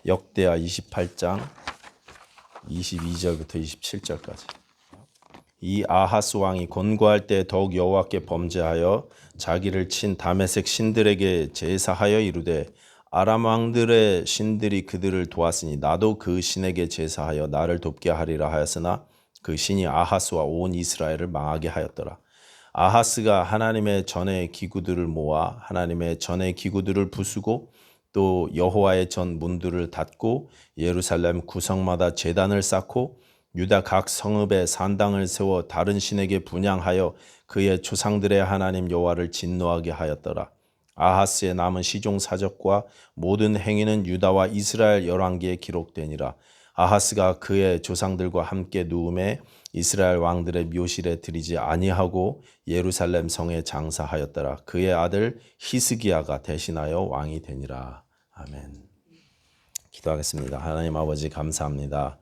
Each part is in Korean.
역대하 28장 22절부터 27절까지. 이 아하스 왕이 권고할 때 더욱 여호와께 범죄하여 자기를 친 다메섹 신들에게 제사하여 이르되 아람 왕들의 신들이 그들을 도왔으니 나도 그 신에게 제사하여 나를 돕게 하리라 하였으나 그 신이 아하스와 온 이스라엘을 망하게 하였더라. 아하스가 하나님의 전의 기구들을 모아 하나님의 전의 기구들을 부수고 또 여호와의 전 문들을 닫고 예루살렘 구성마다 제단을 쌓고 유다 각 성읍에 산당을 세워 다른 신에게 분향하여 그의 조상들의 하나님 여호와를 진노하게 하였더라. 아하스의 남은 시종 사적과 모든 행위는 유다와 이스라엘 열왕기에 기록되니라. 아하스가 그의 조상들과 함께 누움에 이스라엘 왕들의 묘실에 들이지 아니하고 예루살렘 성에 장사하였더라. 그의 아들 히스기야가 대신하여 왕이 되니라. 아멘. 기도하겠습니다. 하나님 아버지 감사합니다.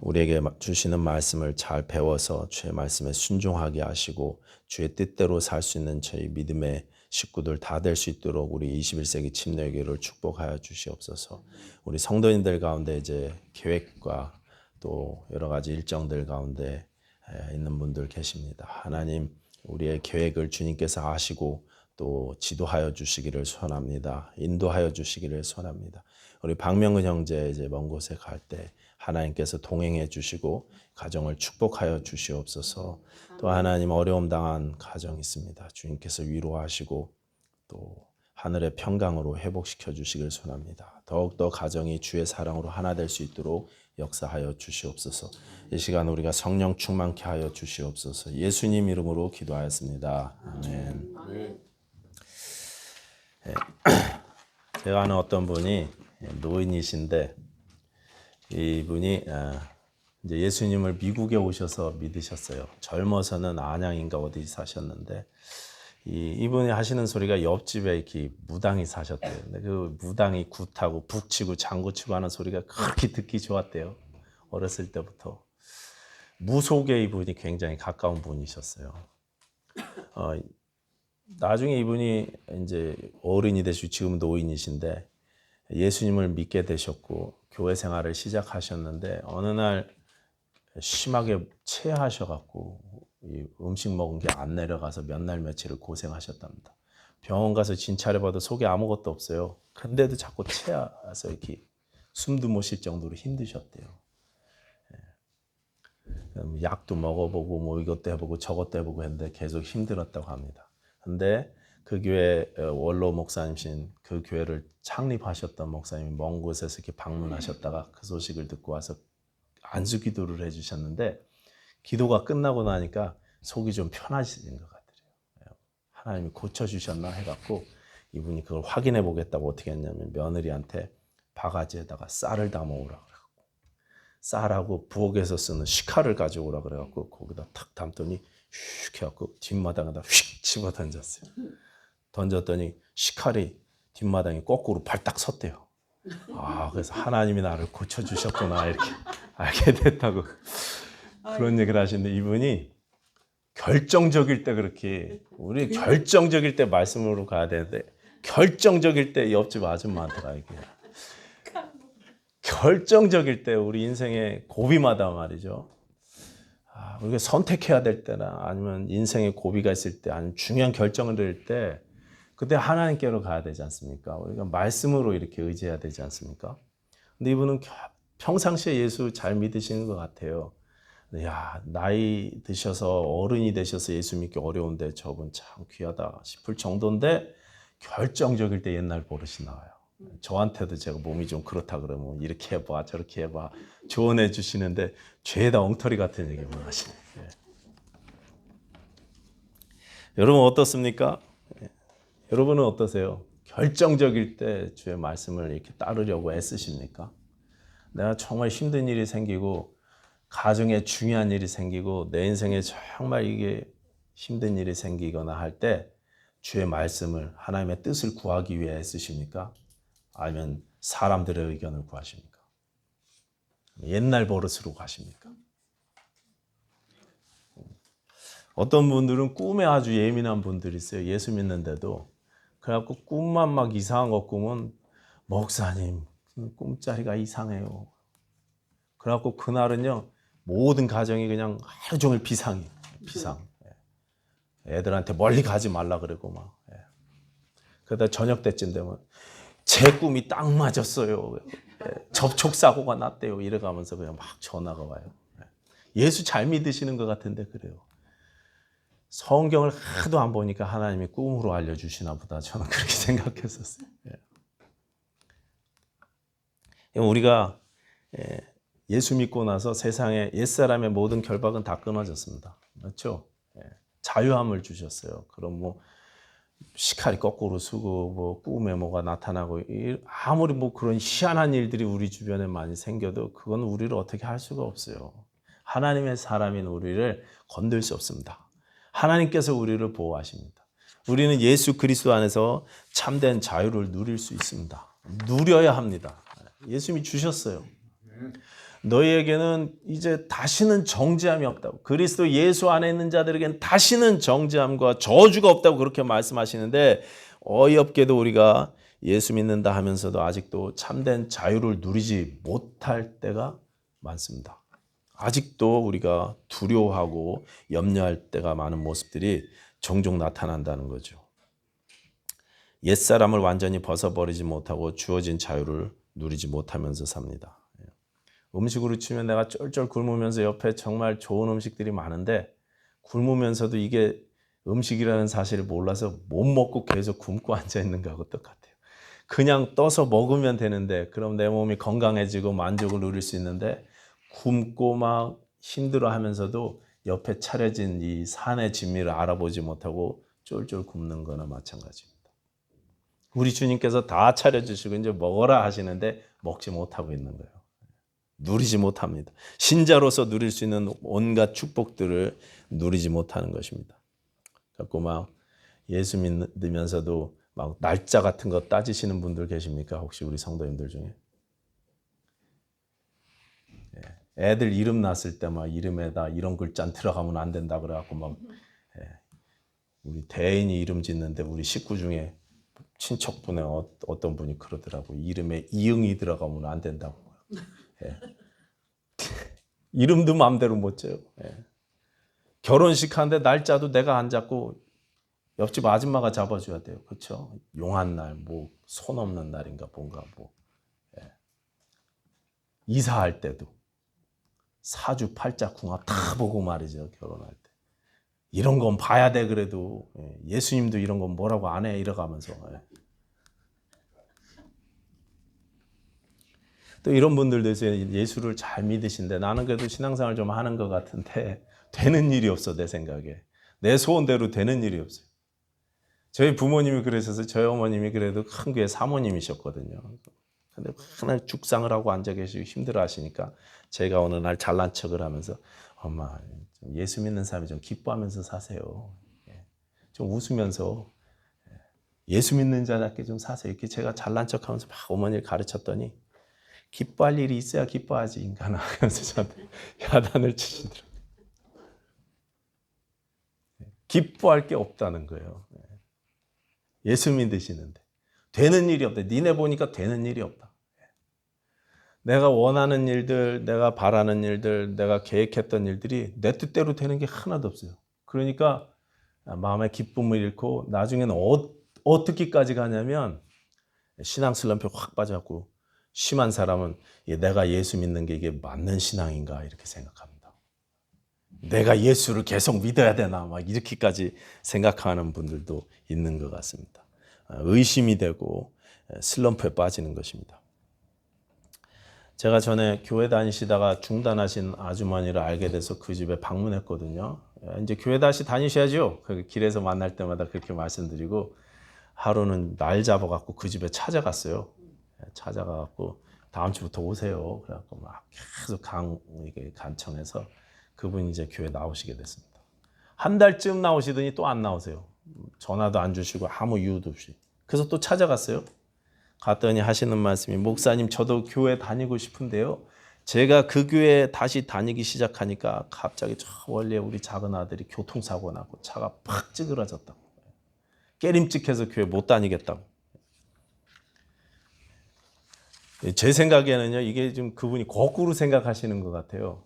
우리에게 주시는 말씀을 잘 배워서 주의 말씀에 순종하게 하시고 주의 뜻대로 살 수 있는 저희 믿음의 식구들 다 될 수 있도록 우리 21세기 침례교회를 축복하여 주시옵소서. 우리 성도님들 가운데 이제 계획과 또 여러 가지 일정들 가운데 있는 분들 계십니다. 하나님 우리의 계획을 주님께서 아시고 또 지도하여 주시기를 소원합니다. 인도하여 주시기를 소원합니다. 우리 박명근 형제 이제 먼 곳에 갈 때 하나님께서 동행해 주시고 가정을 축복하여 주시옵소서. 또 하나님 어려움 당한 가정 있습니다. 주님께서 위로하시고 또 하늘의 평강으로 회복시켜 주시길 소원합니다. 더욱더 가정이 주의 사랑으로 하나 될 수 있도록 역사하여 주시옵소서. 이 시간 우리가 성령 충만케 하여 주시옵소서. 예수님 이름으로 기도하였습니다. 아멘. 제가 아는 어떤 분이 노인이신데 이분이 이제 예수님을 미국에 오셔서 믿으셨어요. 젊어서는 안양인가 어디 사셨는데 이분이 하시는 소리가 옆집에 이렇게 무당이 사셨대요. 근데 그 무당이 굿하고 북치고 장구치고 하는 소리가 그렇게 듣기 좋았대요. 어렸을 때부터. 무속에 이분이 굉장히 가까운 분이셨어요. 나중에 이분이 이제 어른이 되시고 지금 노인이신데 예수님을 믿게 되셨고 교회 생활을 시작하셨는데 어느 날 심하게 체하셔갖고 음식 먹은 게 안 내려가서 몇 날 며칠을 고생하셨답니다. 병원 가서 진찰해봐도 속에 아무것도 없어요. 근데도 자꾸 체해서 이렇게 숨도 못 쉴 정도로 힘드셨대요. 약도 먹어보고 뭐 이것도 해보고 저것도 해보고 했는데 계속 힘들었다고 합니다. 근데 그 교회 원로 목사님이신 그 교회를 창립하셨던 목사님이 먼 곳에서 이렇게 방문하셨다가 그 소식을 듣고 와서 안수 기도를 해주셨는데 기도가 끝나고 나니까 속이 좀 편해진 것 같아요. 하나님이 고쳐주셨나 해갖고 이분이 그걸 확인해 보겠다고 어떻게 했냐면 며느리한테 바가지에다가 쌀을 담아오라 그래갖고 쌀하고 부엌에서 쓰는 식칼을 가져오라 그래갖고 거기다 탁 담더니 휙 해갖고 뒷마당에다 휙 집어 던졌어요. 던졌더니 식칼이 뒷마당에 거꾸로 발딱 섰대요. 그래서 하나님이 나를 고쳐주셨구나 이렇게 알게 됐다고 그런 얘기를 하시는데 이분이 결정적일 때 그렇게 우리 결정적일 때 말씀으로 가야 되는데 결정적일 때 옆집 아줌마한테가 이게 결정적일 때 우리 인생의 고비마다 말이죠. 우리가 선택해야 될 때나 아니면 인생의 고비가 있을 때 아니면 중요한 결정을 내릴 때 그때 하나님께로 가야 되지 않습니까? 우리가 말씀으로 이렇게 의지해야 되지 않습니까? 근데 이분은 평상시에 예수 잘 믿으시는 것 같아요. 야, 나이 드셔서 어른이 되셔서 예수 믿기 어려운데 저분 참 귀하다 싶을 정도인데 결정적일 때 옛날 버릇이 나와요. 저한테도 제가 몸이 좀 그렇다 그러면 이렇게 해봐 저렇게 해봐 조언해 주시는데 죄다 엉터리 같은 얘기만 하시네. 여러분 어떻습니까? 여러분은 어떠세요? 결정적일 때 주의 말씀을 이렇게 따르려고 애쓰십니까? 내가 정말 힘든 일이 생기고 가정에 중요한 일이 생기고 내 인생에 정말 이게 힘든 일이 생기거나 할 때 주의 말씀을 하나님의 뜻을 구하기 위해 애쓰십니까? 아니면 사람들의 의견을 구하십니까? 옛날 버릇으로 가십니까? 어떤 분들은 꿈에 아주 예민한 분들이 있어요. 예수 믿는데도 그래갖고 꿈만 막 이상한 거 꾸면 목사님 꿈자리가 이상해요. 그래갖고 그날은요 모든 가정이 그냥 하루 종일 비상. 애들한테 멀리 가지 말라 그러고 막. 그러다 저녁 때쯤 되면 제 꿈이 딱 맞았어요. 접촉 사고가 났대요. 이래가면서 그냥 막 전화가 와요. 예수 잘 믿으시는 것 같은데 그래요. 성경을 하도 안 보니까 하나님이 꿈으로 알려주시나 보다. 저는 그렇게 생각했었어요. 우리가 예수 믿고 나서 세상에 옛사람의 모든 결박은 다 끊어졌습니다. 그렇죠? 자유함을 주셨어요. 그럼 뭐 시칼이 거꾸로 쓰고 뭐 꿈에 뭐가 나타나고 아무리 뭐 그런 희한한 일들이 우리 주변에 많이 생겨도 그건 우리를 어떻게 할 수가 없어요. 하나님의 사람인 우리를 건들 수 없습니다. 하나님께서 우리를 보호하십니다. 우리는 예수 그리스도 안에서 참된 자유를 누릴 수 있습니다. 누려야 합니다. 예수님이 주셨어요. 너희에게는 이제 다시는 정죄함이 없다고. 그리스도 예수 안에 있는 자들에게는 다시는 정죄함과 저주가 없다고 그렇게 말씀하시는데 어이없게도 우리가 예수 믿는다 하면서도 아직도 참된 자유를 누리지 못할 때가 많습니다. 아직도 우리가 두려워하고 염려할 때가 많은 모습들이 종종 나타난다는 거죠. 옛사람을 완전히 벗어버리지 못하고 주어진 자유를 누리지 못하면서 삽니다. 음식으로 치면 내가 쫄쫄 굶으면서 옆에 정말 좋은 음식들이 많은데 굶으면서도 이게 음식이라는 사실을 몰라서 못 먹고 계속 굶고 앉아있는 거하고 똑같아요. 그냥 떠서 먹으면 되는데 그럼 내 몸이 건강해지고 만족을 누릴 수 있는데 굶고 막 힘들어하면서도 옆에 차려진 이 산의 진미를 알아보지 못하고 쫄쫄 굶는 거나 마찬가지입니다. 우리 주님께서 다 차려주시고 이제 먹어라 하시는데 먹지 못하고 있는 거예요. 누리지 못합니다. 신자로서 누릴 수 있는 온갖 축복들을 누리지 못하는 것입니다. 그래서 막 예수 믿으면서도 막 날짜 같은 거 따지시는 분들 계십니까? 혹시 우리 성도님들 중에? 애들 이름 났을 때 막 이름에다 이런 글자 들어가면 안 된다 그래갖고 막 우리 대인이 이름 짓는데 우리 식구 중에 친척분의 어떤 분이 그러더라고. 이름에 이응이 들어가면 안 된다고. 이름도 마음대로 못 져요. 결혼식 하는데 날짜도 내가 안 잡고 옆집 아줌마가 잡아줘야 돼요. 그렇죠? 용한 날, 뭐 손 없는 날인가 뭔가 뭐. 이사할 때도 사주 팔자 궁합 다 보고 말이죠. 결혼할 때. 이런 건 봐야 돼 그래도. 예수님도 이런 건 뭐라고 안 해 이러가면서. 또 이런 분들도 있어요. 예수를 잘 믿으신데 나는 그래도 신앙생활 좀 하는 것 같은데 되는 일이 없어 내 생각에. 내 소원대로 되는 일이 없어요. 저희 부모님이 그러셔서 저희 어머님이 그래도 큰 교회 사모님이셨거든요. 근데 맨날 죽상을 하고 앉아 계시고 힘들어 하시니까 제가 어느 날 잘난 척을 하면서 엄마 예수 믿는 사람이 좀 기뻐하면서 사세요. 좀 웃으면서 예수 믿는 자답게 좀 사세요. 이렇게 제가 잘난 척하면서 막 어머니를 가르쳤더니 기뻐할 일이 있어야 기뻐하지 인간아 하면서 저한테 야단을 치시더라고요. 기뻐할 게 없다는 거예요. 예수 믿으시는데 되는 일이 없다. 니네 보니까 되는 일이 없다. 내가 원하는 일들, 내가 바라는 일들, 내가 계획했던 일들이 내 뜻대로 되는 게 하나도 없어요. 그러니까 마음의 기쁨을 잃고 나중에는 어떻게까지 가냐면 신앙 슬럼프에 확 빠져갖고 심한 사람은 내가 예수 믿는 게 이게 맞는 신앙인가 이렇게 생각합니다. 내가 예수를 계속 믿어야 되나 막 이렇게까지 생각하는 분들도 있는 것 같습니다. 의심이 되고 슬럼프에 빠지는 것입니다. 제가 전에 교회 다니시다가 중단하신 아주머니를 알게 돼서 그 집에 방문했거든요. 이제 교회 다시 다니셔야죠. 길에서 만날 때마다 그렇게 말씀드리고 하루는 날 잡아갖고 그 집에 찾아갔어요. 찾아가갖고 다음 주부터 오세요. 그래갖고 막 계속 간청해서 그분이 이제 교회 나오시게 됐습니다. 한 달쯤 나오시더니 또 안 나오세요. 전화도 안 주시고 아무 이유도 없이. 그래서 또 찾아갔어요. 갔더니 하시는 말씀이 목사님 저도 교회 다니고 싶은데요. 제가 그 교회 다시 다니기 시작하니까 갑자기 저 원래 우리 작은 아들이 교통사고 나고 차가 팍 찌그러졌다고. 깨림직해서 교회 못 다니겠다고. 제 생각에는요, 이게 좀 그분이 거꾸로 생각하시는 것 같아요.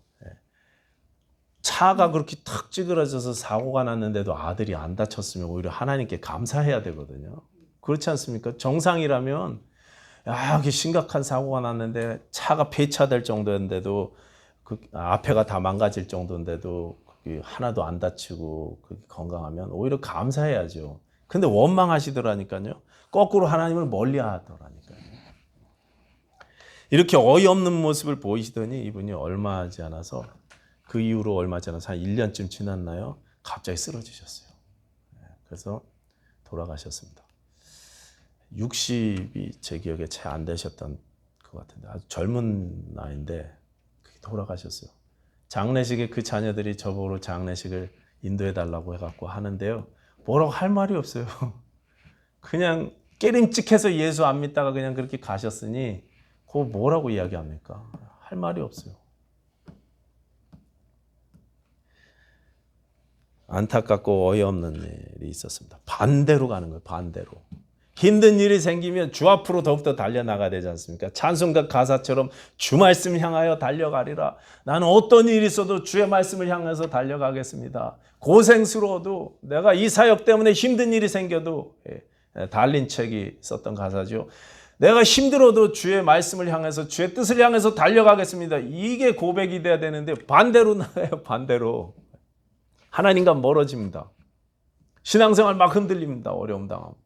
차가 그렇게 탁 찌그러져서 사고가 났는데도 아들이 안 다쳤으면 오히려 하나님께 감사해야 되거든요. 그렇지 않습니까? 정상이라면 이게 심각한 사고가 났는데 차가 폐차될 정도인데도 그 앞에가 다 망가질 정도인데도 하나도 안 다치고 건강하면 오히려 감사해야죠. 근데 원망하시더라니까요. 거꾸로 하나님을 멀리 하더라니까요. 이렇게 어이없는 모습을 보이시더니 이분이 얼마 하지 않아서 그 이후로 얼마 지나서 한 1년쯤 지났나요? 갑자기 쓰러지셨어요. 그래서 돌아가셨습니다. 60이 제 기억에 채 안 되셨던 것 같은데 아주 젊은 나이인데 돌아가셨어요. 장례식에 그 자녀들이 저보고 장례식을 인도해 달라고 해갖고 하는데요. 뭐라고 할 말이 없어요. 그냥 깨림칙해서 예수 안 믿다가 그냥 그렇게 가셨으니 그거 뭐라고 이야기합니까? 할 말이 없어요. 안타깝고 어이없는 일이 있었습니다. 반대로 가는 거예요. 반대로. 힘든 일이 생기면 주 앞으로 더욱더 달려나가야 되지 않습니까? 찬송가 가사처럼 주 말씀 향하여 달려가리라. 나는 어떤 일이 있어도 주의 말씀을 향해서 달려가겠습니다. 고생스러워도 내가 이 사역 때문에 힘든 일이 생겨도 달린 책이 썼던 가사죠. 내가 힘들어도 주의 말씀을 향해서 주의 뜻을 향해서 달려가겠습니다. 이게 고백이 돼야 되는데 반대로 나가요. 반대로. 하나님과 멀어집니다. 신앙생활 막 흔들립니다. 어려움 당하고.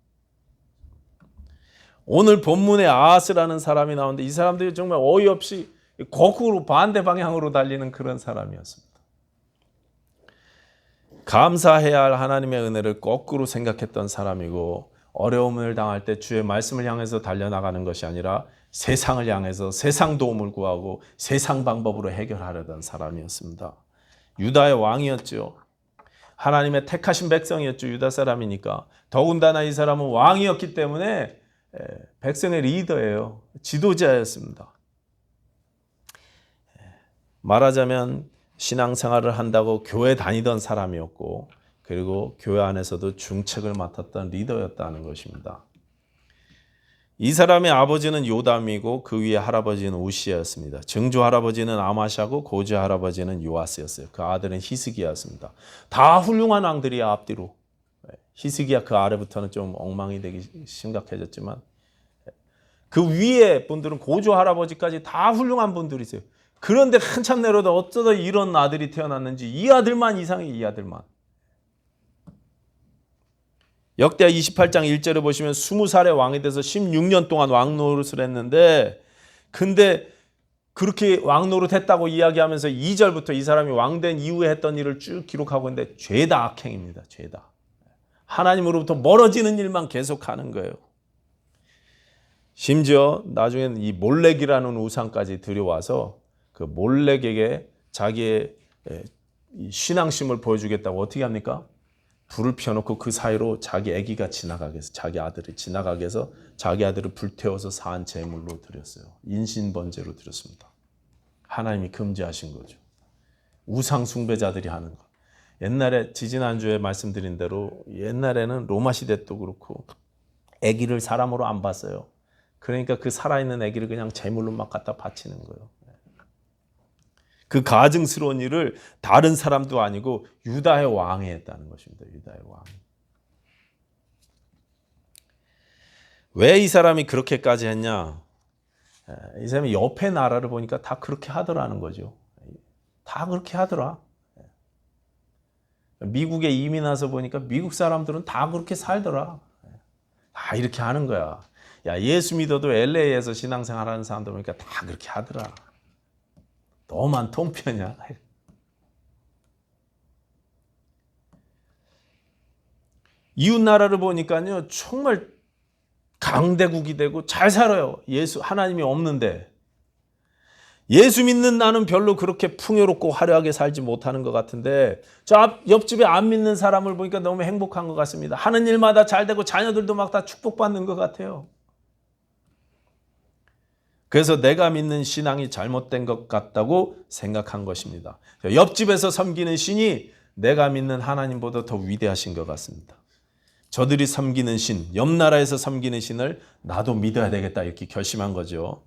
오늘 본문에 아하스라는 사람이 나오는데 이 사람들이 정말 어이없이 거꾸로 반대 방향으로 달리는 그런 사람이었습니다. 감사해야 할 하나님의 은혜를 거꾸로 생각했던 사람이고 어려움을 당할 때 주의 말씀을 향해서 달려나가는 것이 아니라 세상을 향해서 세상 도움을 구하고 세상 방법으로 해결하려던 사람이었습니다. 유다의 왕이었죠. 하나님의 택하신 백성이었죠. 유다 사람이니까. 더군다나 이 사람은 왕이었기 때문에 백성의 리더예요. 지도자였습니다. 말하자면 신앙생활을 한다고 교회 다니던 사람이었고 그리고 교회 안에서도 중책을 맡았던 리더였다는 것입니다. 이 사람의 아버지는 요담이고 그 위에 할아버지는 우시야였습니다. 증조 할아버지는 아마샤고 고조 할아버지는 요아스였어요. 그 아들은 히스기야였습니다. 다 훌륭한 왕들이야 앞뒤로. 히스기야 그 아래부터는 좀 엉망이 되기 심각해졌지만 그 위에 분들은 고조 할아버지까지 다 훌륭한 분들이세요. 그런데 한참 내려다 어쩌다 이런 아들이 태어났는지 이 아들만 이상해. 이 아들만. 역대하 28장 1절에 보시면 20살에 왕이 돼서 16년 동안 왕 노릇을 했는데 근데 그렇게 왕 노릇 했다고 이야기하면서 2절부터 이 사람이 왕된 이후에 했던 일을 쭉 기록하고 있는데 죄다 악행입니다. 죄다. 하나님으로부터 멀어지는 일만 계속하는 거예요. 심지어 나중에는 이 몰렉이라는 우상까지 들여와서 그 몰렉에게 자기의 신앙심을 보여주겠다고 어떻게 합니까? 불을 피워놓고 그 사이로 자기 아기가 지나가게 해서 자기 아들이 지나가게 해서 자기 아들을 불태워서 사한 제물로 드렸어요. 인신번제로 드렸습니다. 하나님이 금지하신 거죠. 우상 숭배자들이 하는 거. 옛날에 지지난주에 말씀드린 대로 옛날에는 로마 시대 도 그렇고 아기를 사람으로 안 봤어요. 그러니까 그 살아있는 아기를 그냥 제물로 막 갖다 바치는 거예요. 그 가증스러운 일을 다른 사람도 아니고 유다의 왕이 했다는 것입니다. 유다의 왕. 왜 이 사람이 그렇게까지 했냐? 이 사람이 옆에 나라를 보니까 다 그렇게 하더라는 거죠. 다 그렇게 하더라. 미국에 이민 와서 보니까 미국 사람들은 다 그렇게 살더라. 다 이렇게 하는 거야. 야, 예수 믿어도 LA에서 신앙생활 하는 사람들 보니까 다 그렇게 하더라. 너만 통편이야. 이웃 나라를 보니까요 정말 강대국이 되고 잘 살아요. 예수 하나님이 없는데 예수 믿는 나는 별로 그렇게 풍요롭고 화려하게 살지 못하는 것 같은데 저 옆집에 안 믿는 사람을 보니까 너무 행복한 것 같습니다. 하는 일마다 잘 되고 자녀들도 막 다 축복받는 것 같아요. 그래서 내가 믿는 신앙이 잘못된 것 같다고 생각한 것입니다. 옆집에서 섬기는 신이 내가 믿는 하나님보다 더 위대하신 것 같습니다. 저들이 섬기는 신, 옆 나라에서 섬기는 신을 나도 믿어야 되겠다 이렇게 결심한 거죠.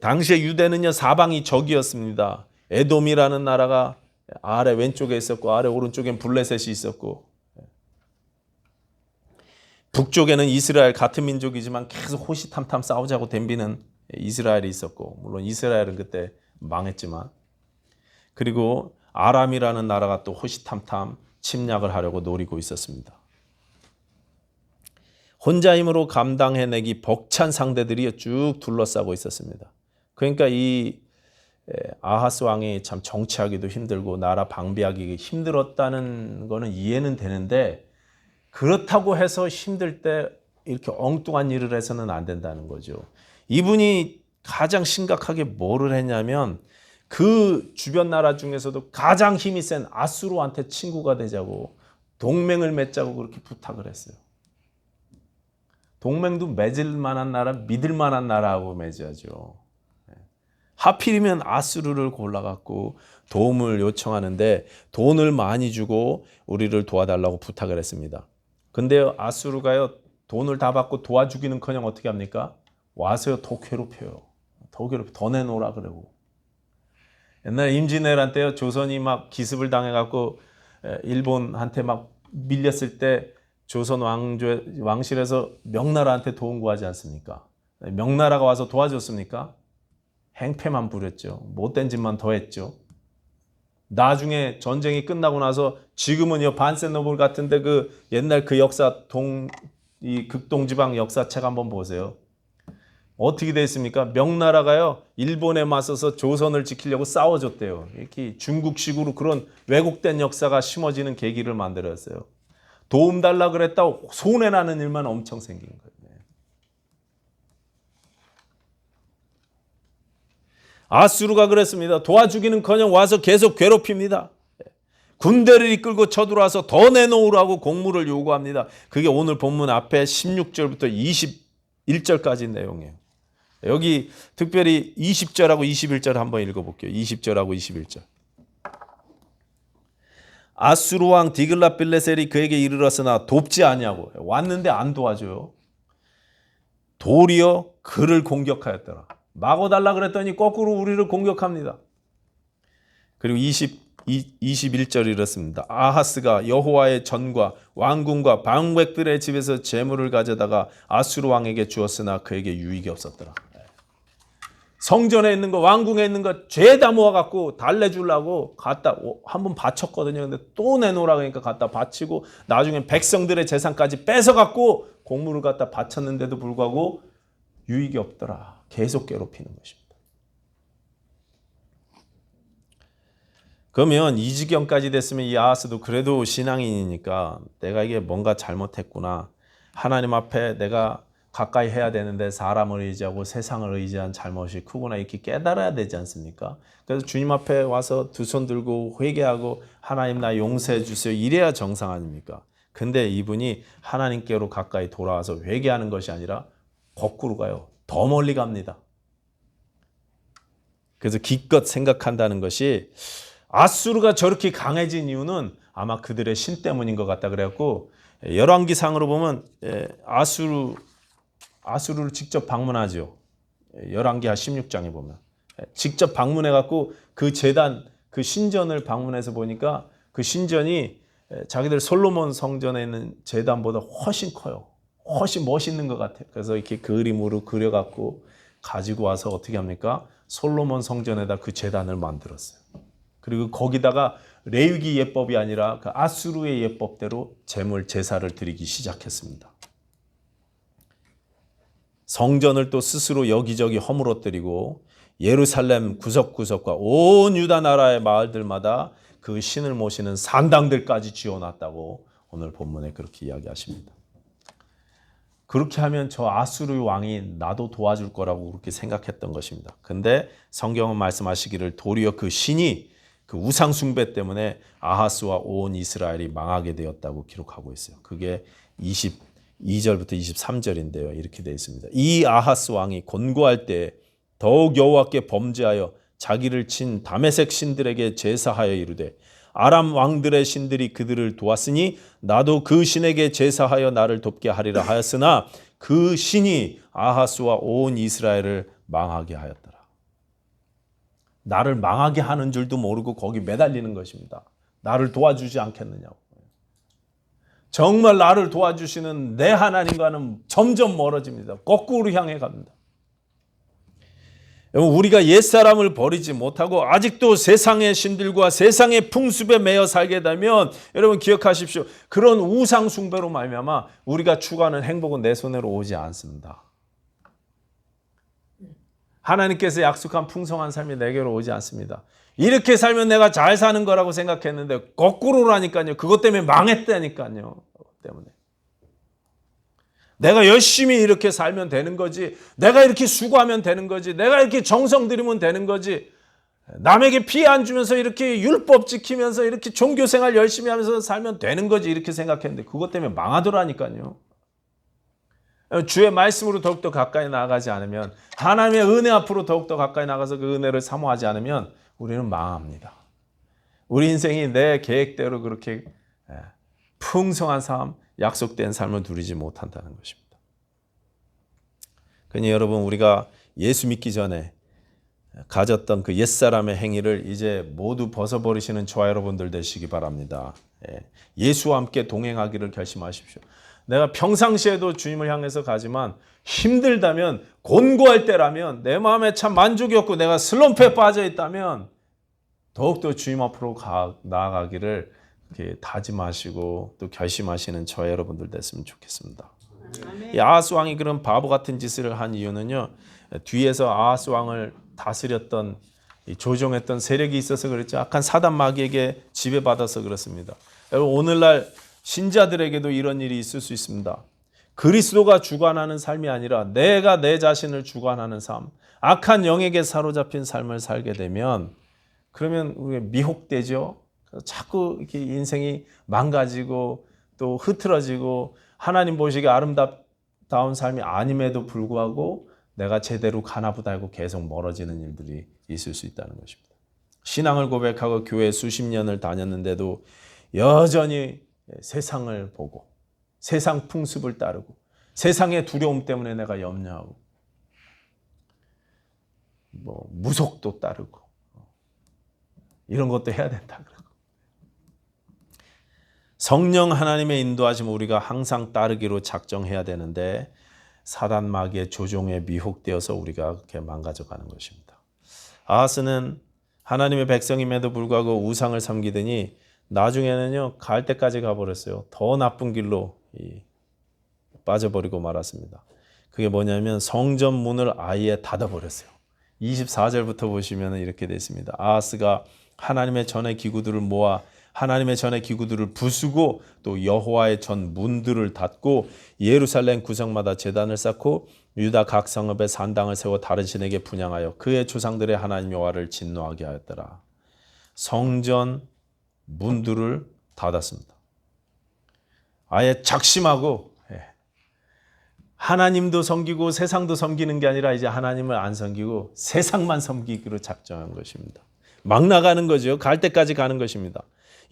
당시에 유대는요 사방이 적이었습니다. 에돔이라는 나라가 아래 왼쪽에 있었고 아래 오른쪽엔 블레셋이 있었고 북쪽에는 이스라엘 같은 민족이지만 계속 호시탐탐 싸우자고 덤비는 이스라엘이 있었고 물론 이스라엘은 그때 망했지만 그리고 아람이라는 나라가 또 호시탐탐 침략을 하려고 노리고 있었습니다. 혼자 힘으로 감당해내기 벅찬 상대들이 쭉 둘러싸고 있었습니다. 그러니까 이 아하스 왕이 참 정치하기도 힘들고 나라 방비하기 힘들었다는 거는 이해는 되는데 그렇다고 해서 힘들 때 이렇게 엉뚱한 일을 해서는 안 된다는 거죠. 이분이 가장 심각하게 뭐를 했냐면 그 주변 나라 중에서도 가장 힘이 센 아수르한테 친구가 되자고 동맹을 맺자고 그렇게 부탁을 했어요. 동맹도 맺을 만한 나라, 믿을 만한 나라하고 맺어야죠. 하필이면 아수르를 골라갖고 도움을 요청하는데 돈을 많이 주고 우리를 도와달라고 부탁을 했습니다. 근데 아수르가요 돈을 다 받고 도와주기는커녕 어떻게 합니까? 와서요 더 괴롭혀요. 더 내놓으라 그러고. 옛날에 임진왜란 때요 조선이 막 기습을 당해갖고 일본한테 막 밀렸을 때 조선 왕실에서 명나라한테 도움 구하지 않습니까? 명나라가 와서 도와줬습니까? 행패만 부렸죠. 못된 짓만 더 했죠. 나중에 전쟁이 끝나고 나서 지금은 반센노블 같은데 그 옛날 그 역사 이 극동지방 역사책 한번 보세요. 어떻게 됐습니까? 명나라가요 일본에 맞서서 조선을 지키려고 싸워줬대요. 이렇게 중국식으로 그런 왜곡된 역사가 심어지는 계기를 만들었어요. 도움 달라 그랬다고 손해나는 일만 엄청 생긴 거예요. 아수르가 그랬습니다. 도와주기는커녕 와서 계속 괴롭힙니다. 군대를 이끌고 쳐들어와서 더 내놓으라고 공물을 요구합니다. 그게 오늘 본문 앞에 16절부터 21절까지 내용이에요. 여기 특별히 20절하고 21절 한번 읽어볼게요. 20절하고 21절. 아수르 왕 디글랏빌레셀이 그에게 이르렀으나 돕지 아니하고 왔는데 안 도와줘요. 도리어 그를 공격하였더라. 마구 달라 그랬더니 거꾸로 우리를 공격합니다. 그리고 21절 이렇습니다. 아하스가 여호와의 전과 왕궁과 방백들의 집에서 재물을 가져다가 아수르 왕에게 주었으나 그에게 유익이 없었더라. 성전에 있는 거 왕궁에 있는 거 죄다 모아갖고 달래주려고 갖다 한번 바쳤거든요. 근데 또 내놓으라 그러니까 갖다 바치고 나중에 백성들의 재산까지 뺏어갖고 공물을 갖다 바쳤는데도 불구하고 유익이 없더라. 계속 괴롭히는 것입니다. 그러면 이 지경까지 됐으면 이 아하스도 그래도 신앙인이니까 내가 이게 뭔가 잘못했구나. 하나님 앞에 내가 가까이 해야 되는데 사람을 의지하고 세상을 의지한 잘못이 크구나 이렇게 깨달아야 되지 않습니까? 그래서 주님 앞에 와서 두 손 들고 회개하고 하나님 나 용서해 주세요. 이래야 정상 아닙니까? 근데 이분이 하나님께로 가까이 돌아와서 회개하는 것이 아니라 거꾸로 가요. 더 멀리 갑니다. 그래서 기껏 생각한다는 것이 아수르가 저렇게 강해진 이유는 아마 그들의 신 때문인 것 같다 그래갖고 열왕기상으로 보면 아수르를 직접 방문하죠. 열왕기하 16장에 보면 직접 방문해갖고 그 제단 그 신전을 방문해서 보니까 그 신전이 자기들 솔로몬 성전에 있는 제단보다 훨씬 커요. 훨씬 멋있는 것 같아요. 그래서 이렇게 그림으로 그려갖고 가지고 와서 어떻게 합니까? 솔로몬 성전에다 그 제단을 만들었어요. 그리고 거기다가 레위기 예법이 아니라 그 아수르의 예법대로 제물 제사를 드리기 시작했습니다. 성전을 또 스스로 여기저기 허물어뜨리고 예루살렘 구석구석과 온 유다 나라의 마을들마다 그 신을 모시는 산당들까지 지어놨다고 오늘 본문에 그렇게 이야기하십니다. 그렇게 하면 저 아수르 왕이 나도 도와줄 거라고 그렇게 생각했던 것입니다. 근데 성경은 말씀하시기를 도리어 그 신이 그 우상 숭배 때문에 아하스와 온 이스라엘이 망하게 되었다고 기록하고 있어요. 그게 22절부터 23절인데요. 이렇게 되어 있습니다. 이 아하스 왕이 곤고할 때 더욱 여호와께 범죄하여 자기를 친 다메섹 신들에게 제사하여 이르되 아람 왕들의 신들이 그들을 도왔으니 나도 그 신에게 제사하여 나를 돕게 하리라 하였으나 그 신이 아하스와 온 이스라엘을 망하게 하였더라. 나를 망하게 하는 줄도 모르고 거기 매달리는 것입니다. 나를 도와주지 않겠느냐고. 정말 나를 도와주시는 내 하나님과는 점점 멀어집니다. 거꾸로 향해 갑니다. 우리가 옛사람을 버리지 못하고 아직도 세상의 신들과 세상의 풍습에 매여 살게 되면 여러분 기억하십시오. 그런 우상 숭배로 말미암아 우리가 추구하는 행복은 내 손으로 오지 않습니다. 하나님께서 약속한 풍성한 삶이 내게로 오지 않습니다. 이렇게 살면 내가 잘 사는 거라고 생각했는데 거꾸로라니까요. 그것 때문에 망했다니까요. 그것 때문에. 내가 열심히 이렇게 살면 되는 거지. 내가 이렇게 수고하면 되는 거지. 내가 이렇게 정성 들이면 되는 거지. 남에게 피해 안 주면서 이렇게 율법 지키면서 이렇게 종교생활 열심히 하면서 살면 되는 거지. 이렇게 생각했는데 그것 때문에 망하더라니까요. 주의 말씀으로 더욱더 가까이 나아가지 않으면, 하나님의 은혜 앞으로 더욱더 가까이 나가서 그 은혜를 사모하지 않으면 우리는 망합니다. 우리 인생이 내 계획대로 그렇게 풍성한 삶, 약속된 삶을 누리지 못한다는 것입니다. 그러니 여러분, 우리가 예수 믿기 전에 가졌던 그 옛사람의 행위를 이제 모두 벗어버리시는 저와 여러분들 되시기 바랍니다. 예수와 함께 동행하기를 결심하십시오. 내가 평상시에도 주님을 향해서 가지만 힘들다면, 곤고할 때라면, 내 마음에 참 만족이 없고 내가 슬럼프에 빠져 있다면 더욱더 주님 앞으로 나아가기를 이렇게 다짐하시고 또 결심하시는 저 여러분들 됐으면 좋겠습니다. 이 아하스 왕이 그런 바보 같은 짓을 한 이유는요, 뒤에서 아하스 왕을 다스렸던 조종했던 세력이 있어서 그랬죠. 악한 사단 마귀에게 지배받아서 그렇습니다. 여러분, 오늘날 신자들에게도 이런 일이 있을 수 있습니다. 그리스도가 주관하는 삶이 아니라 내가 내 자신을 주관하는 삶, 악한 영에게 사로잡힌 삶을 살게 되면 그러면 우리가 미혹되죠. 자꾸 이렇게 인생이 망가지고 또 흐트러지고 하나님 보시기에 아름다운 삶이 아님에도 불구하고 내가 제대로 가나보다 하고 계속 멀어지는 일들이 있을 수 있다는 것입니다. 신앙을 고백하고 교회 수십 년을 다녔는데도 여전히 세상을 보고 세상 풍습을 따르고 세상의 두려움 때문에 내가 염려하고 무속도 따르고 이런 것도 해야 된다. 성령 하나님의 인도하심 우리가 항상 따르기로 작정해야 되는데 사단 마귀의 조종에 미혹되어서 우리가 그렇게 망가져가는 것입니다. 아하스는 하나님의 백성임에도 불구하고 우상을 섬기더니 나중에는요, 갈 때까지 가버렸어요. 더 나쁜 길로 빠져버리고 말았습니다. 그게 뭐냐면 성전 문을 아예 닫아버렸어요. 24절부터 보시면 이렇게 되어 있습니다. 아하스가 하나님의 전의 기구들을 모아 하나님의 전의 기구들을 부수고 또 여호와의 전 문들을 닫고 예루살렘 구성마다 제단을 쌓고 유다 각 성읍에 산당을 세워 다른 신에게 분향하여 그의 조상들의 하나님 여호와를 진노하게 하였더라. 성전 문들을 닫았습니다. 아예 작심하고 하나님도 섬기고 세상도 섬기는 게 아니라 이제 하나님을 안 섬기고 세상만 섬기기로 작정한 것입니다. 막 나가는 거죠. 갈 때까지 가는 것입니다.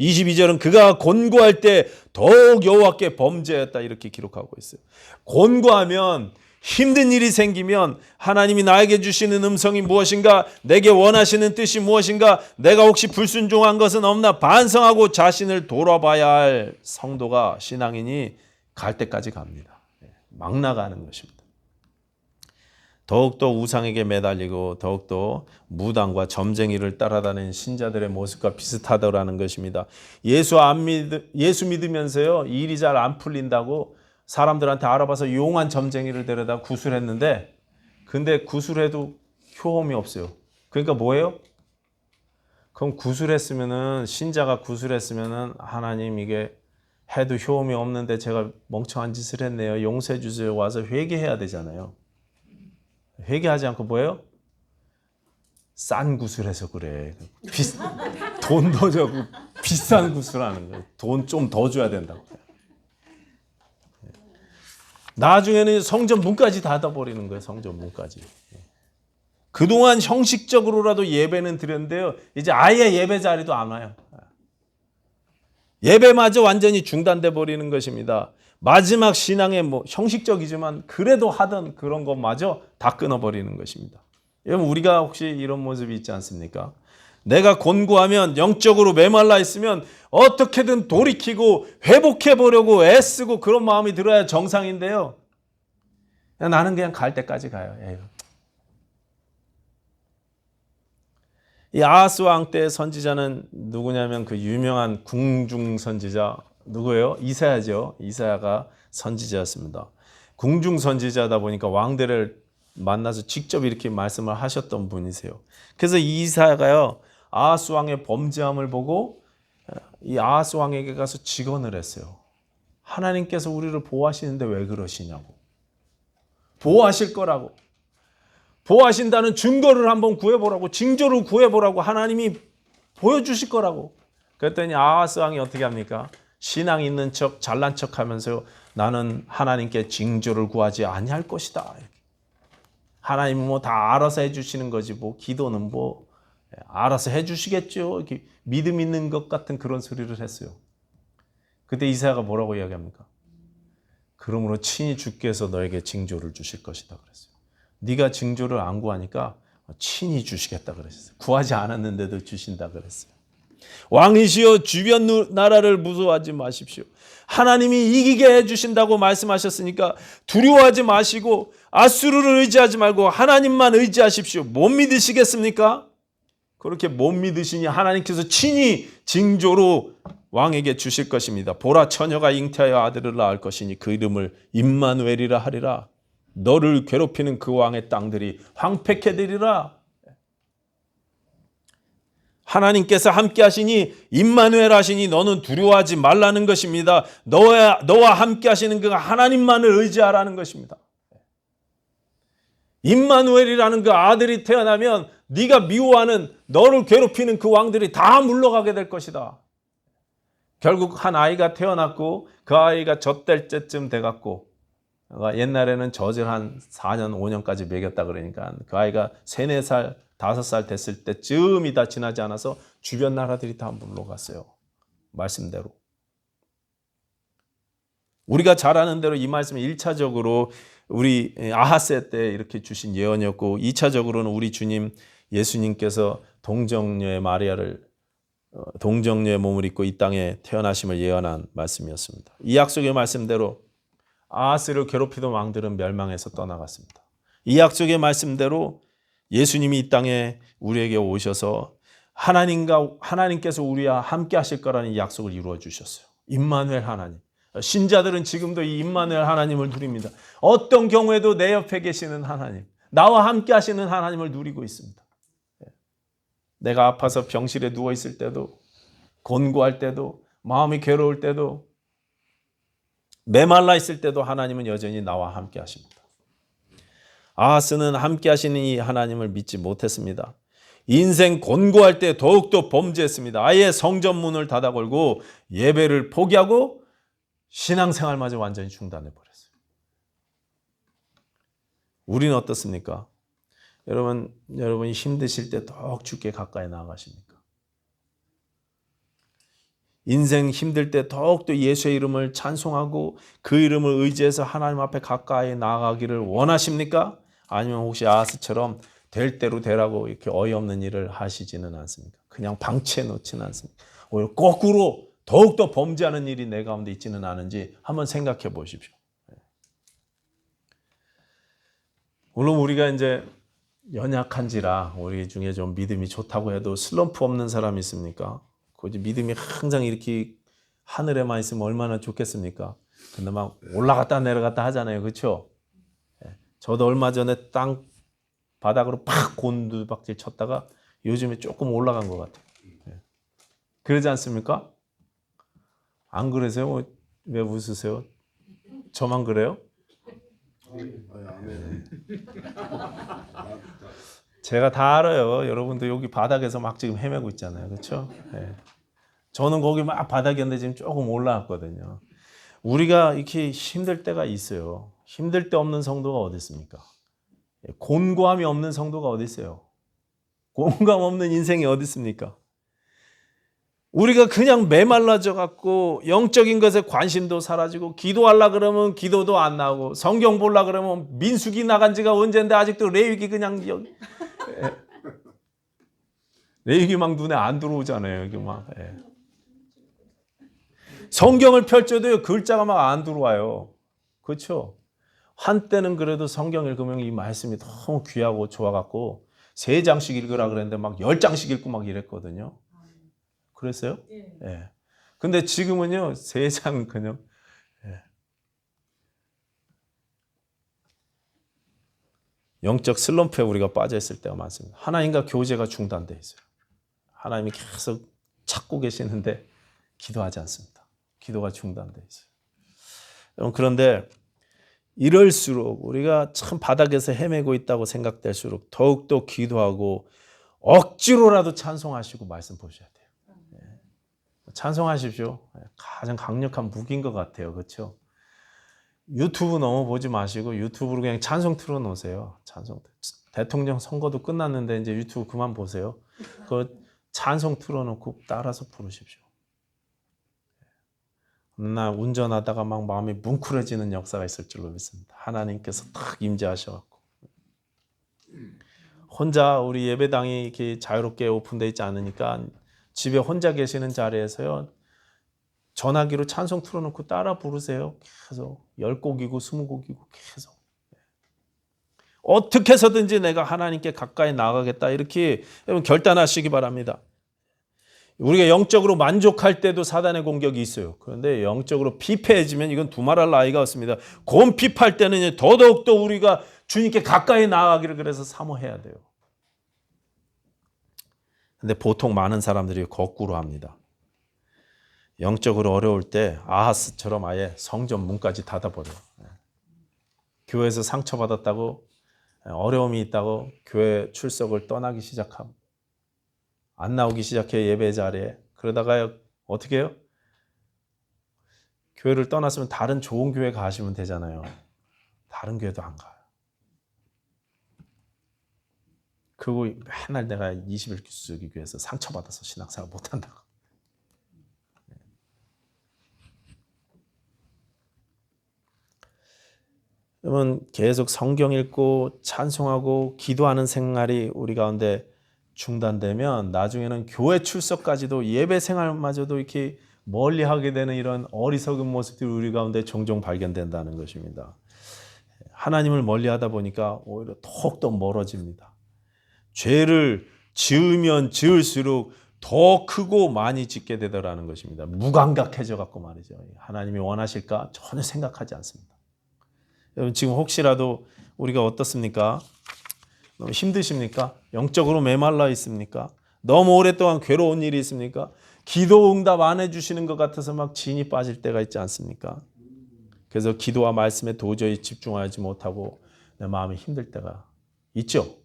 22절은 그가 곤고할 때 더욱 여호와께 범죄했다 이렇게 기록하고 있어요. 곤고하면, 힘든 일이 생기면 하나님이 나에게 주시는 음성이 무엇인가, 내게 원하시는 뜻이 무엇인가, 내가 혹시 불순종한 것은 없나 반성하고 자신을 돌아봐야 할 성도가, 신앙인이 갈 때까지 갑니다. 막 나가는 것입니다. 더욱더 우상에게 매달리고 더욱더 무당과 점쟁이를 따라다니는 신자들의 모습과 비슷하다라는 것입니다. 예수 믿으면서요, 일이 잘 안 풀린다고 사람들한테 알아봐서 용한 점쟁이를 데려다 구술했는데, 근데 구술해도 효험이 없어요. 그러니까 뭐예요? 그럼 구술했으면은, 신자가 구술했으면은 하나님 이게 해도 효험이 없는데 제가 멍청한 짓을 했네요. 용서해 주세요. 와서 회개해야 되잖아요. 회개하지 않고 뭐예요? 싼 구슬해서 그래. 돈 더 주고 비싼 구슬하는 거예요. 돈 좀 더 줘야 된다고. 나중에는 성전 문까지 닫아버리는 거예요. 성전 문까지. 그동안 형식적으로라도 예배는 드렸는데요, 이제 아예 예배 자리도 안 와요. 예배마저 완전히 중단돼 버리는 것입니다. 마지막 신앙의 형식적이지만 그래도 하던 그런 것마저 다 끊어버리는 것입니다. 여러분 우리가 혹시 이런 모습이 있지 않습니까? 내가 곤고하면 영적으로 메말라 있으면 어떻게든 돌이키고 회복해 보려고 애쓰고 그런 마음이 들어야 정상인데요. 나는 그냥 갈 때까지 가요. 에휴. 이 아하스 왕 때 선지자는 누구냐면 그 유명한 궁중 선지자 누구예요? 이사야죠. 이사야가 선지자였습니다. 궁중 선지자다 보니까 왕들을 만나서 직접 이렇게 말씀을 하셨던 분이세요. 그래서 이 이사야가요, 아하스 왕의 범죄함을 보고 이 아하스 왕에게 가서 직언을 했어요. 하나님께서 우리를 보호하시는데 왜 그러시냐고. 보호하실 거라고. 보호하신다는 증거를 한번 구해보라고, 징조를 구해보라고 하나님이 보여주실 거라고. 그랬더니 아하스 왕이 어떻게 합니까? 신앙 있는 척, 잘난 척 하면서 나는 하나님께 징조를 구하지 아니할 것이다. 하나님은 뭐 다 알아서 해주시는 거지, 뭐 기도는 뭐 알아서 해주시겠죠. 이렇게 믿음 있는 것 같은 그런 소리를 했어요. 그때 이사야가 뭐라고 이야기합니까? 그러므로 친히 주께서 너에게 징조를 주실 것이다 그랬어요. 네가 징조를 안 구하니까 친히 주시겠다 그랬어요. 구하지 않았는데도 주신다 그랬어요. 왕이시여 주변 나라를 무서워하지 마십시오. 하나님이 이기게 해주신다고 말씀하셨으니까 두려워하지 마시고 아수르를 의지하지 말고 하나님만 의지하십시오. 못 믿으시겠습니까? 그렇게 못 믿으시니 하나님께서 친히 징조로 왕에게 주실 것입니다. 보라 처녀가 잉태하여 아들을 낳을 것이니 그 이름을 임마누엘이라 하리라. 너를 괴롭히는 그 왕의 땅들이 황폐케 되리라. 하나님께서 함께 하시니 임마누엘 하시니 너는 두려워하지 말라는 것입니다. 너와 함께 하시는 그 하나님만을 의지하라는 것입니다. 임마누엘이라는 그 아들이 태어나면 네가 미워하는 너를 괴롭히는 그 왕들이 다 물러가게 될 것이다. 결국 한 아이가 태어났고 그 아이가 젖될 때쯤 돼갖고 옛날에는 젖을 한 4년 5년까지 먹였다 그러니까 그 아이가 3, 4살 5살 됐을 때쯤이 다 지나지 않아서 주변 나라들이 다 물러갔어요. 말씀대로. 우리가 잘 아는 대로 이 말씀은 1차적으로 우리 아하스 때 이렇게 주신 예언이었고 2차적으로는 우리 주님 예수님께서 동정녀의 마리아를 동정녀의 몸을 입고 이 땅에 태어나심을 예언한 말씀이었습니다. 이 약속의 말씀대로 아하스를 괴롭히던 왕들은 멸망해서 떠나갔습니다. 이 약속의 말씀대로 예수님이 이 땅에 우리에게 오셔서 하나님께서 우리와 함께 하실 거라는 약속을 이루어 주셨어요. 임마누엘 하나님. 신자들은 지금도 이 임마누엘 하나님을 누립니다. 어떤 경우에도 내 옆에 계시는 하나님, 나와 함께 하시는 하나님을 누리고 있습니다. 내가 아파서 병실에 누워 있을 때도, 곤고할 때도, 마음이 괴로울 때도, 메말라 있을 때도 하나님은 여전히 나와 함께 하십니다. 아하스는 함께 하시는 이 하나님을 믿지 못했습니다. 인생 곤고할 때 더욱더 범죄했습니다. 아예 성전 문을 닫아 걸고 예배를 포기하고 신앙생활마저 완전히 중단해버렸어요. 우리는 어떻습니까? 여러분이 힘드실 때 더욱 주께 가까이 나아가십니까? 인생 힘들 때 더욱더 예수의 이름을 찬송하고 그 이름을 의지해서 하나님 앞에 가까이 나아가기를 원하십니까? 아니면 혹시 아하스처럼 될 대로 되라고 이렇게 어이없는 일을 하시지는 않습니까? 그냥 방치해 놓지는 않습니까? 오히려 거꾸로 더욱더 범죄하는 일이 내 가운데 있지는 않은지 한번 생각해 보십시오. 물론 우리가 이제 연약한지라 우리 중에 좀 믿음이 좋다고 해도 슬럼프 없는 사람이 있습니까? 그 믿음이 항상 이렇게 하늘에만 있으면 얼마나 좋겠습니까? 근데 막 올라갔다 내려갔다 하잖아요. 그렇죠? 저도 얼마 전에 땅 바닥으로 팍 곤두박질 쳤다가 요즘에 조금 올라간 것 같아요. 그러지 않습니까? 안 그러세요? 왜 웃으세요? 저만 그래요? 제가 다 알아요. 여러분도 여기 바닥에서 막 지금 헤매고 있잖아요. 그렇죠? 네. 저는 거기 막 바닥이었는데 지금 조금 올라왔거든요. 우리가 이렇게 힘들 때가 있어요. 힘들 때 없는 성도가 어디 있습니까? 곤고함이 없는 성도가 어디 있어요? 곤고함 없는 인생이 어디 있습니까? 우리가 그냥 메말라져 갖고 영적인 것에 관심도 사라지고 기도하려 그러면 기도도 안 나오고 성경 보려 그러면 민수기 나간 지가 언젠데 아직도 레위기 그냥 내 얘기 막 눈에 안 들어오잖아요. 이게 막. 예. 성경을 펼쳐도 글자가 막 안 들어와요. 그렇죠? 한때는 그래도 성경 읽으면 이 말씀이 너무 귀하고 좋아갖고 3장씩 읽으라 그랬는데 막 10장씩 읽고 막 이랬거든요. 그랬어요? 예. 근데 지금은요, 3장 그냥. 예. 영적 슬럼프에 우리가 빠져 있을 때가 많습니다. 하나님과 교제가 중단돼 있어요. 하나님이 계속 찾고 계시는데 기도하지 않습니다. 기도가 중단돼 있어요. 그런데 이럴수록 우리가 참 바닥에서 헤매고 있다고 생각될수록 더욱더 기도하고 억지로라도 찬송하시고 말씀 보셔야 돼요. 찬송하십시오. 가장 강력한 무기인 것 같아요. 그렇죠? 유튜브 너무 보지 마시고 유튜브로 그냥 찬송 틀어놓으세요. 찬송. 대통령 선거도 끝났는데 이제 유튜브 그만 보세요. 그 찬송 틀어놓고 따라서 부르십시오. 나 운전하다가 막 마음이 뭉클해지는 역사가 있을 줄로 믿습니다. 하나님께서 딱 임재하셔갖고 혼자 우리 예배당이 이렇게 자유롭게 오픈되어 있지 않으니까 집에 혼자 계시는 자리에서요 전화기로 찬송 틀어놓고 따라 부르세요. 계속 10곡이고 20곡이고 계속 어떻게 해서든지 내가 하나님께 가까이 나가겠다 이렇게 여러분 결단하시기 바랍니다. 우리가 영적으로 만족할 때도 사단의 공격이 있어요. 그런데 영적으로 피폐해지면 이건 두말할 나위가 없습니다. 곰핍할 때는 더더욱더 우리가 주님께 가까이 나아가기를 그래서 사모해야 돼요. 근데 보통 많은 사람들이 거꾸로 합니다. 영적으로 어려울 때 아하스처럼 아예 성전 문까지 닫아버려요. 교회에서 상처받았다고 어려움이 있다고 교회 출석을 떠나기 시작함. 안 나오기 시작해 예배 자리에. 그러다가 어떻게 해요? 교회를 떠났으면 다른 좋은 교회 가시면 되잖아요. 다른 교회도 안 가요. 그리고 맨날 내가 21세기 교회에서 상처받아서 신앙생활 못한다고. 여러분 계속 성경 읽고 찬송하고 기도하는 생활이 우리 가운데 중단되면 나중에는 교회 출석까지도 예배 생활마저도 이렇게 멀리하게 되는 이런 어리석은 모습들이 우리 가운데 종종 발견된다는 것입니다. 하나님을 멀리하다 보니까 오히려 더욱더 멀어집니다. 죄를 지으면 지을수록 더 크고 많이 짓게 되더라는 것입니다. 무감각해져 갖고 말이죠. 하나님이 원하실까? 전혀 생각하지 않습니다. 여러분 지금 혹시라도 우리가 어떻습니까? 너무 힘드십니까? 영적으로 메말라 있습니까? 너무 오랫동안 괴로운 일이 있습니까? 기도 응답 안 해주시는 것 같아서 막 진이 빠질 때가 있지 않습니까? 그래서 기도와 말씀에 도저히 집중하지 못하고 내 마음이 힘들 때가 있죠?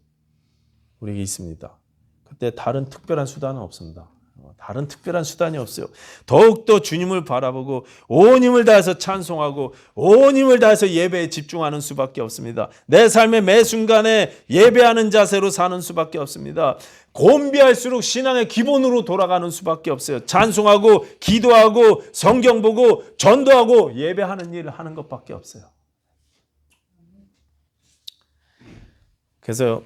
우리에게 있습니다. 그때 다른 특별한 수단은 없습니다. 다른 특별한 수단이 없어요. 더욱더 주님을 바라보고 온 힘을 다해서 찬송하고 온 힘을 다해서 예배에 집중하는 수밖에 없습니다. 내 삶의 매 순간에 예배하는 자세로 사는 수밖에 없습니다. 곤비할수록 신앙의 기본으로 돌아가는 수밖에 없어요. 찬송하고 기도하고 성경 보고 전도하고 예배하는 일을 하는 것밖에 없어요. 그래서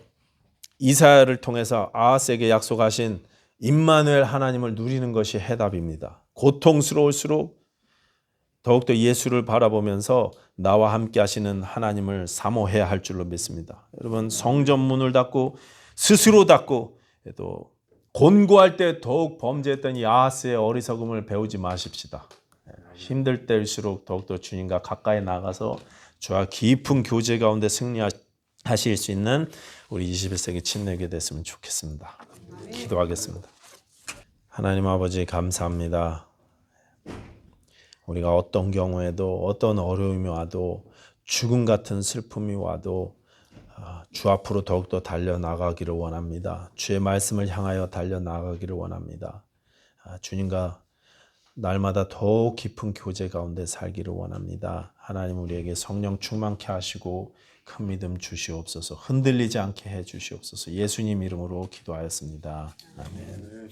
이사야를 통해서 아하스에게 약속하신 임마누엘 하나님을 누리는 것이 해답입니다. 고통스러울수록 더욱더 예수를 바라보면서 나와 함께 하시는 하나님을 사모해야 할 줄로 믿습니다. 여러분 성전 문을 닫고 스스로 닫고 또 곤고할 때 더욱 범죄했던 이 아하스의 어리석음을 배우지 마십시다. 힘들 때일수록 더욱더 주님과 가까이 나가서 주와 깊은 교제 가운데 승리하실 수 있는 우리 21세기 침례교회 됐으면 좋겠습니다. 기도하겠습니다. 하나님 아버지 감사합니다. 우리가 어떤 경우에도 어떤 어려움이 와도 죽음 같은 슬픔이 와도 주 앞으로 더욱더 달려나가기를 원합니다. 주의 말씀을 향하여 달려나가기를 원합니다. 주님과 날마다 더욱 깊은 교제 가운데 살기를 원합니다. 하나님 우리에게 성령 충만케 하시고 큰 믿음 주시옵소서. 흔들리지 않게 해 주시옵소서. 예수님 이름으로 기도하였습니다. 아멘.